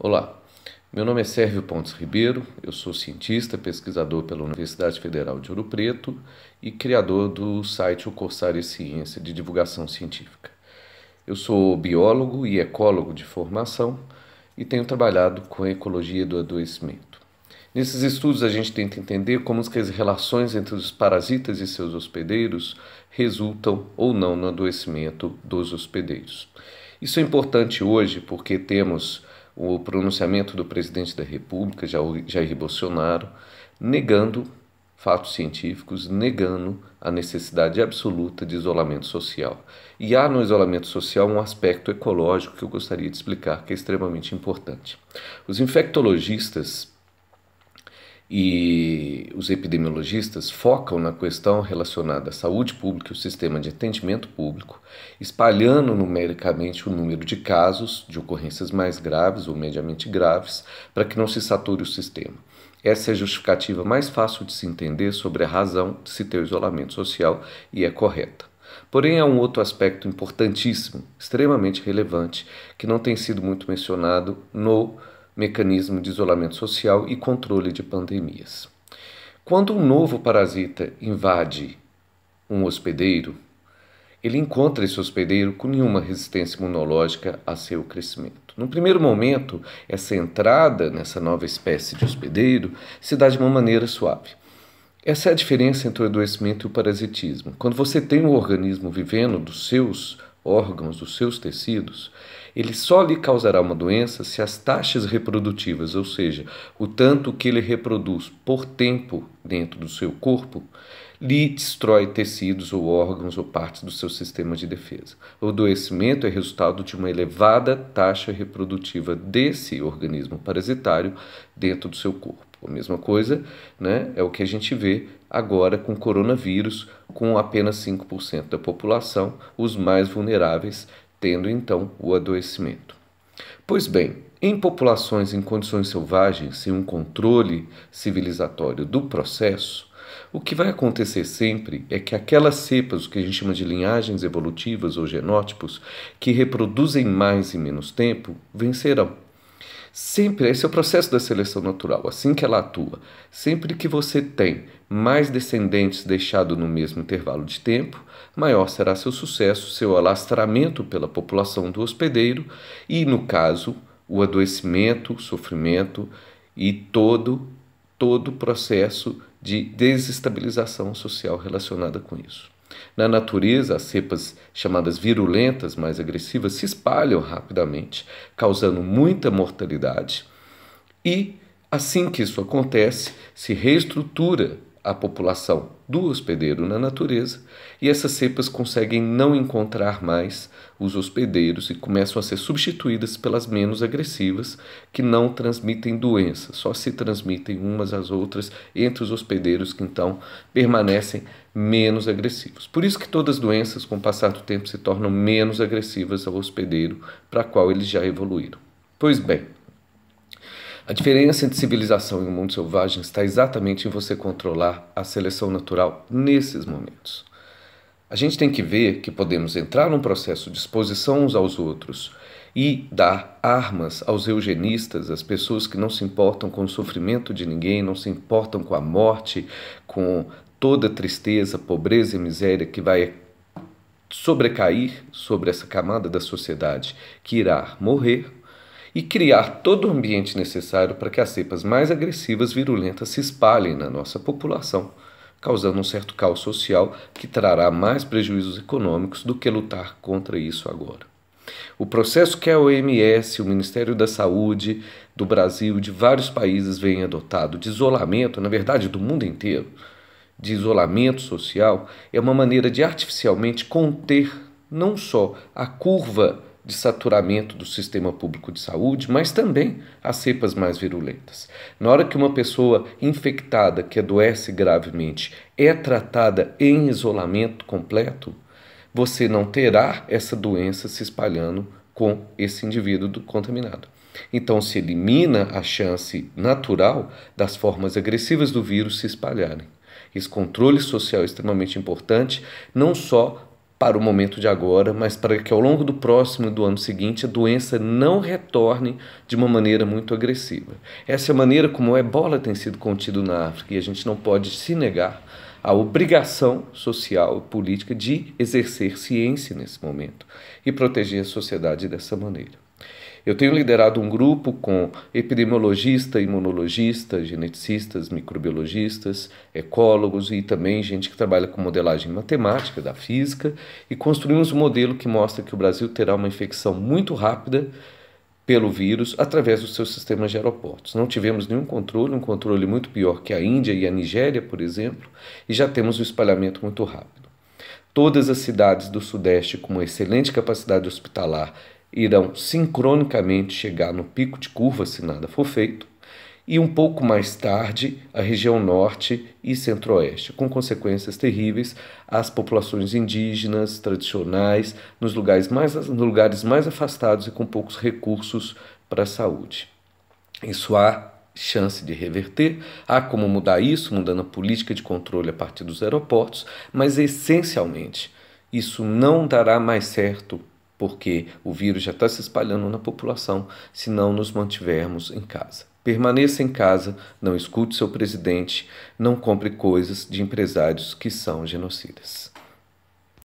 Olá, meu nome é Sérvio Pontes Ribeiro, eu sou cientista, pesquisador pela Universidade Federal de Ouro Preto e criador do site O Corsário Ciência de divulgação científica. Eu sou biólogo e ecólogo de formação e tenho trabalhado com a ecologia do adoecimento. Nesses estudos a gente tenta entender como as relações entre os parasitas e seus hospedeiros resultam ou não no adoecimento dos hospedeiros. Isso é importante hoje porque temos o pronunciamento do presidente da República, Jair Bolsonaro, negando fatos científicos, negando a necessidade absoluta de isolamento social. E há no isolamento social um aspecto ecológico que eu gostaria de explicar, que é extremamente importante. Os infectologistas e os epidemiologistas focam na questão relacionada à saúde pública e o sistema de atendimento público, espalhando numericamente o número de casos de ocorrências mais graves ou mediamente graves, para que não se sature o sistema. Essa é a justificativa mais fácil de se entender sobre a razão de se ter o isolamento social e é correta. Porém, há um outro aspecto importantíssimo, extremamente relevante, que não tem sido muito mencionado no mecanismo de isolamento social e controle de pandemias. Quando um novo parasita invade um hospedeiro, ele encontra esse hospedeiro com nenhuma resistência imunológica a seu crescimento. No primeiro momento, essa entrada nessa nova espécie de hospedeiro se dá de uma maneira suave. Essa é a diferença entre o adoecimento e o parasitismo. Quando você tem um organismo vivendo dos seus órgãos, dos seus tecidos, ele só lhe causará uma doença se as taxas reprodutivas, ou seja, o tanto que ele reproduz por tempo dentro do seu corpo, lhe destrói tecidos ou órgãos ou partes do seu sistema de defesa. O adoecimento é resultado de uma elevada taxa reprodutiva desse organismo parasitário dentro do seu corpo. A mesma coisa, né, é o que a gente vê agora com o coronavírus, com apenas 5% da população, os mais vulneráveis, tendo então o adoecimento. Pois bem, em populações em condições selvagens, sem um controle civilizatório do processo, o que vai acontecer sempre é que aquelas cepas, o que a gente chama de linhagens evolutivas ou genótipos, que reproduzem mais em menos tempo, vencerão. Sempre, esse é o processo da seleção natural, assim que ela atua. Sempre que você tem mais descendentes deixados no mesmo intervalo de tempo, maior será seu sucesso, seu alastramento pela população do hospedeiro e, no caso, o adoecimento, o sofrimento e todo o processo de desestabilização social relacionada com isso. Na natureza, as cepas chamadas virulentas, mais agressivas, se espalham rapidamente, causando muita mortalidade e, assim que isso acontece, se reestrutura a população do hospedeiro na natureza e essas cepas conseguem não encontrar mais os hospedeiros e começam a ser substituídas pelas menos agressivas que não transmitem doença, só se transmitem umas às outras entre os hospedeiros que então permanecem menos agressivos. Por isso que todas as doenças com o passar do tempo se tornam menos agressivas ao hospedeiro para qual eles já evoluíram. Pois bem, a diferença entre civilização e o mundo selvagem está exatamente em você controlar a seleção natural nesses momentos. A gente tem que ver que podemos entrar num processo de exposição uns aos outros e dar armas aos eugenistas, às pessoas que não se importam com o sofrimento de ninguém, não se importam com a morte, com toda a tristeza, pobreza e miséria que vai sobrecair sobre essa camada da sociedade que irá morrer, e criar todo o ambiente necessário para que as cepas mais agressivas, virulentas, se espalhem na nossa população, causando um certo caos social que trará mais prejuízos econômicos do que lutar contra isso agora. O processo que a OMS, o Ministério da Saúde do Brasil e de vários países vem adotado de isolamento, na verdade do mundo inteiro, de isolamento social, é uma maneira de artificialmente conter não só a curva de saturamento do sistema público de saúde, mas também as cepas mais virulentas. Na hora que uma pessoa infectada, que adoece gravemente, é tratada em isolamento completo, você não terá essa doença se espalhando com esse indivíduo contaminado. Então se elimina a chance natural das formas agressivas do vírus se espalharem. Esse controle social é extremamente importante, não só para o momento de agora, mas para que ao longo do próximo e do ano seguinte a doença não retorne de uma maneira muito agressiva. Essa é a maneira como o ebola tem sido contido na África e a gente não pode se negar à obrigação social e política de exercer ciência nesse momento e proteger a sociedade dessa maneira. Eu tenho liderado um grupo com epidemiologistas, imunologistas, geneticistas, microbiologistas, ecólogos e também gente que trabalha com modelagem matemática da física e construímos um modelo que mostra que o Brasil terá uma infecção muito rápida pelo vírus através dos seus sistemas de aeroportos. Não tivemos nenhum controle, um controle muito pior que a Índia e a Nigéria, por exemplo, e já temos o espalhamento muito rápido. Todas as cidades do Sudeste com uma excelente capacidade hospitalar irão sincronicamente chegar no pico de curva se nada for feito, e um pouco mais tarde a região norte e centro-oeste, com consequências terríveis às populações indígenas, tradicionais, nos lugares mais afastados e com poucos recursos para a saúde. Isso há chance de reverter, há como mudar isso, mudando a política de controle a partir dos aeroportos, mas essencialmente isso não dará mais certo porque o vírus já está se espalhando na população se não nos mantivermos em casa. Permaneça em casa, não escute seu presidente, não compre coisas de empresários que são genocidas.